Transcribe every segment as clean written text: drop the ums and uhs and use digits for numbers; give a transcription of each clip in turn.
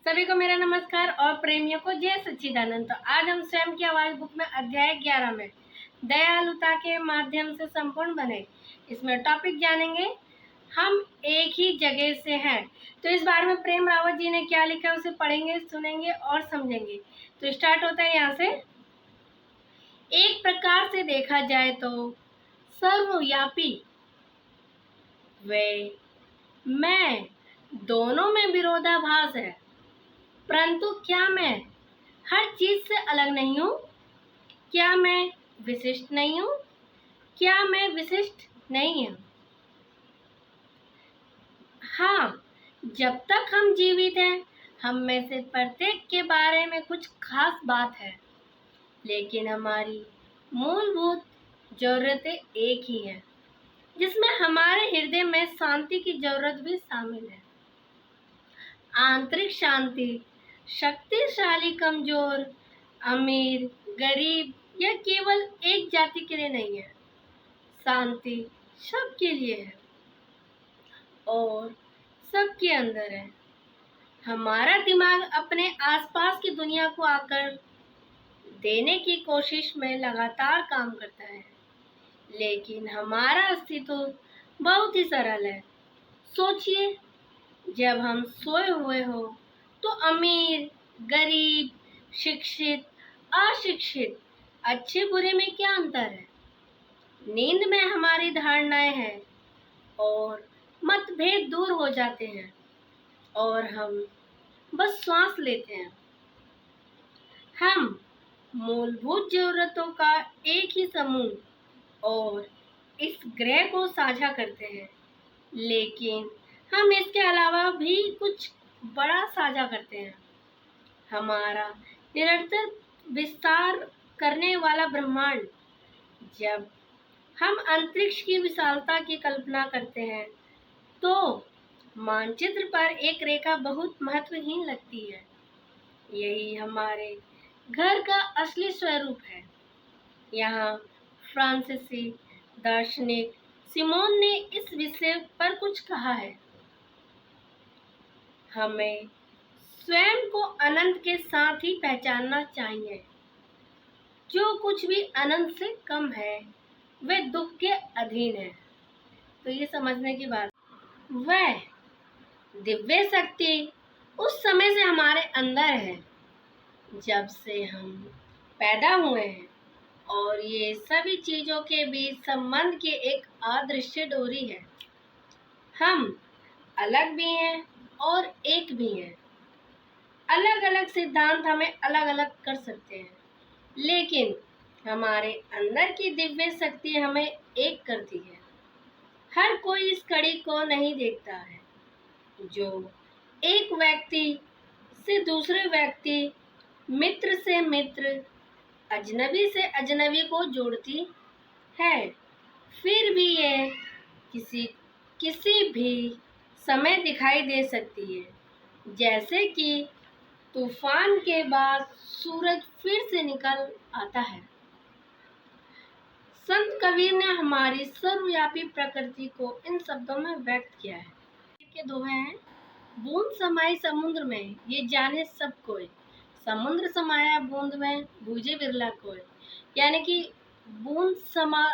सभी को मेरा नमस्कार और प्रेमियों को जय सच्चिदानंद। तो आज हम स्वयं की आवाज बुक में अध्याय 11 में दयालुता के माध्यम से संपूर्ण बने, इसमें टॉपिक जानेंगे हम एक ही जगह से हैं। तो इस बारे में प्रेम रावत जी ने क्या लिखा है उसे पढ़ेंगे, सुनेंगे और समझेंगे। तो स्टार्ट होता है यहाँ से। एक प्रकार से देखा जाए तो सर्वव्यापी वे मैं दोनों में विरोधाभास है, परंतु क्या मैं हर चीज से अलग नहीं हूँ? क्या मैं विशिष्ट नहीं हूँ? क्या मैं विशिष्ट नहीं हूँ? हाँ, जब तक हम जीवित हैं, हम में से प्रत्येक के बारे में कुछ खास बात है, लेकिन हमारी मूलभूत जरूरतें एक ही हैं, जिसमें हमारे हृदय में शांति की जरूरत भी शामिल है। आंतरिक शांति शक्तिशाली, कमजोर, अमीर, गरीब या केवल एक जाति के लिए नहीं है। शांति सबके लिए है और सबके अंदर है। हमारा दिमाग अपने आसपास की दुनिया को आकर देने की कोशिश में लगातार काम करता है, लेकिन हमारा अस्तित्व बहुत ही सरल है। सोचिए, जब हम सोए हुए हो तो अमीर, गरीब, शिक्षित, अशिक्षित, अच्छे बुरे में क्या अंतर है? नींद में हमारी धारणाएं हैं और मतभेद दूर हो जाते हैं और हम बस श्वास लेते हैं। हम मूलभूत जरूरतों का एक ही समूह और इस ग्रह को साझा करते हैं, लेकिन हम इसके अलावा भी कुछ बड़ा साझा करते हैं। हमारा निरंतर विस्तार करने वाला ब्रह्मांड। जब हम अंतरिक्ष की विशालता की कल्पना करते हैं तो मानचित्र पर एक रेखा बहुत महत्वहीन लगती है। यही हमारे घर का असली स्वरूप है। यहाँ फ्रांसीसी दार्शनिक सिमोन ने इस विषय पर कुछ कहा है। हमें स्वयं को अनंत के साथ ही पहचानना चाहिए। जो कुछ भी अनंत से कम है वह दुख के अधीन है। तो ये समझने की बात। वह दिव्य शक्ति उस समय से हमारे अंदर है जब से हम पैदा हुए हैं, और ये सभी चीजों के बीच संबंध की एक अदृश्य डोरी है। हम अलग भी हैं और एक भी हैं। अलग अलग सिद्धांत हमें अलग अलग कर सकते हैं, लेकिन हमारे अंदर की दिव्य शक्ति हमें एक करती है। हर कोई इस कड़ी को नहीं देखता है जो एक व्यक्ति से दूसरे व्यक्ति, मित्र से मित्र, अजनबी से अजनबी को जोड़ती है। फिर भी ये किसी किसी भी समय दिखाई दे सकती है, जैसे कि तूफान के बाद सूरज फिर से निकल आता है। संत कबीर ने हमारी सर्वव्यापी प्रकृति को इन शब्दों में व्यक्त किया है। के दोहे हैं, बूंद समाई समुद्र में ये जाने सब कोई, समुद्र समाया बूंद में बूझे बिरला कोई। यानी कि बूंद समा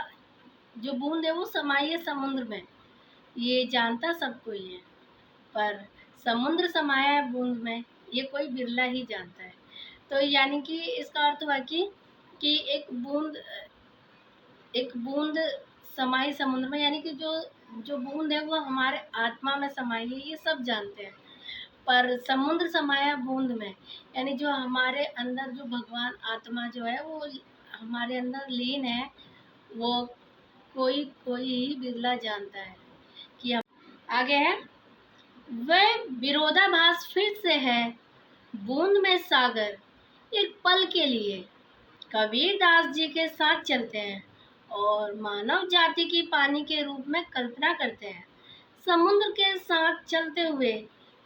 जो बूंद है वो समाई है समुद्र में, ये जानता सब कोई है, पर समुद्र समाया है बूंद में ये कोई बिरला ही जानता है। तो यानी कि इसका अर्थ हुआ कि एक बूंद समाई समुद्र में, यानी कि जो जो बूंद है वो हमारे आत्मा में समाई है, ये सब जानते हैं। पर समुद्र समाया बूंद में, यानी जो हमारे अंदर जो भगवान आत्मा जो है वो हमारे अंदर लीन है, वो कोई कोई ही बिरला जानता है कि हम आगे है। वह विरोधाभास फिर से है, बूंद में सागर एक पल के लिए कबीर दास जी के साथ चलते हैं और मानव जाति की पानी के रूप में कल्पना करते हैं। समुद्र के साथ चलते हुए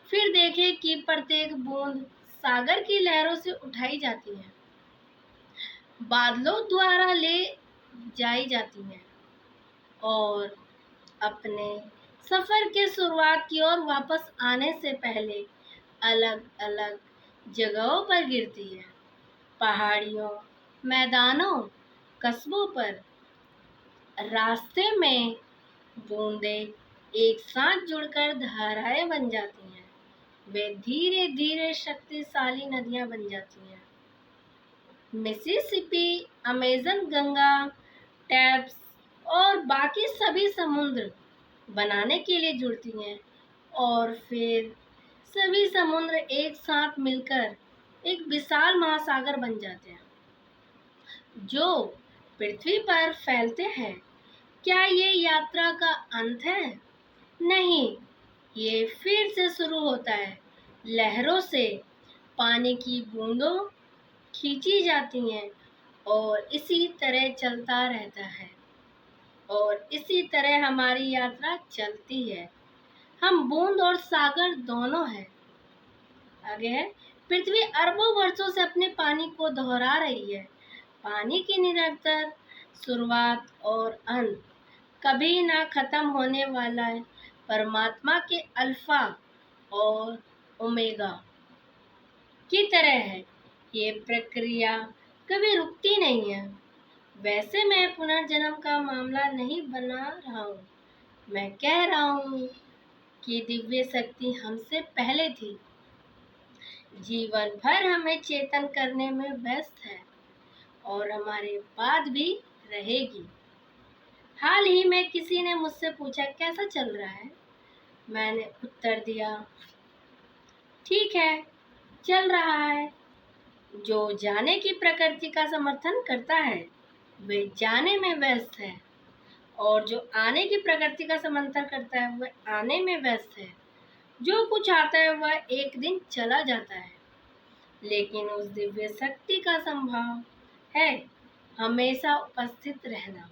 फिर देखें कि प्रत्येक बूंद सागर की लहरों से उठाई जाती है, बादलों द्वारा ले जाई जाती है और अपने सफर के शुरुआत की ओर वापस आने से पहले अलग अलग जगहों पर गिरती है। पहाड़ियों, मैदानों, कस्बों पर रास्ते में बूंदें एक साथ जुड़कर धाराएं बन जाती हैं। वे धीरे धीरे शक्तिशाली नदियां बन जाती हैं। मिसिसिपी, अमेज़न, गंगा, टैप्स और बाकी सभी समुद्र बनाने के लिए जुड़ती हैं और फिर सभी समुद्र एक साथ मिलकर एक विशाल महासागर बन जाते हैं जो पृथ्वी पर फैलते हैं। क्या ये यात्रा का अंत है? नहीं, ये फिर से शुरू होता है। लहरों से पानी की बूंदों खींची जाती हैं और इसी तरह चलता रहता है और इसी तरह हमारी यात्रा चलती है। हम बूंद और सागर दोनों हैं। आगे है, पृथ्वी अरबों वर्षों से अपने पानी को दोहरा रही है। पानी की निरंतर शुरुआत और अंत कभी ना खत्म होने वाला है। परमात्मा के अल्फा और ओमेगा की तरह है। ये प्रक्रिया कभी रुकती नहीं है। वैसे मैं पुनर्जन्म का मामला नहीं बना रहा हूँ। मैं कह रहा हूँ कि दिव्य शक्ति हमसे पहले थी, जीवन भर हमें चेतन करने में व्यस्त है और हमारे बाद भी रहेगी। हाल ही में किसी ने मुझसे पूछा कैसा चल रहा है। मैंने उत्तर दिया, ठीक है, चल रहा है। जो जाने की प्रकृति का समर्थन करता है वे जाने में व्यस्त है और जो आने की प्रकृति का समर्थन करता है वह आने में व्यस्त है। जो कुछ आता है वह एक दिन चला जाता है, लेकिन उस दिव्य शक्ति का संभाव है हमेशा उपस्थित रहना।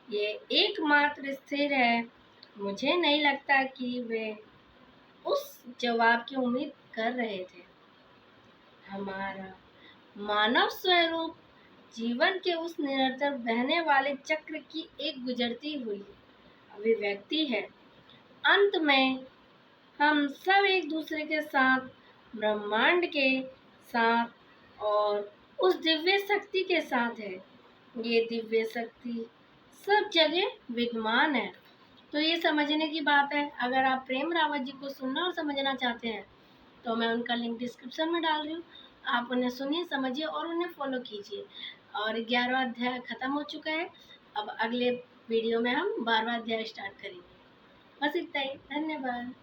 ये एकमात्र स्थिर है। मुझे नहीं लगता कि वे उस जवाब की उम्मीद कर रहे थे। हमारा मानव स्वरूप जीवन के उस निरंतर बहने वाले चक्र की एक गुजरती हुई अभिव्यक्ति है। अंत में हम सब एक दूसरे के साथ, ब्रह्मांड के साथ और उस दिव्य शक्ति के साथ है। ये दिव्य शक्ति सब जगह विद्यमान है। तो ये समझने की बात है। अगर आप प्रेम रावत जी को सुनना और समझना चाहते हैं तो मैं उनका लिंक डिस्क्रिप्शन में डाल रही हूँ। आप उन्हें सुनिए, समझिए और उन्हें फॉलो कीजिए। और 11वां अध्याय खत्म हो चुका है। अब अगले वीडियो में हम 12वां अध्याय स्टार्ट करेंगे। बस इतना ही। धन्यवाद।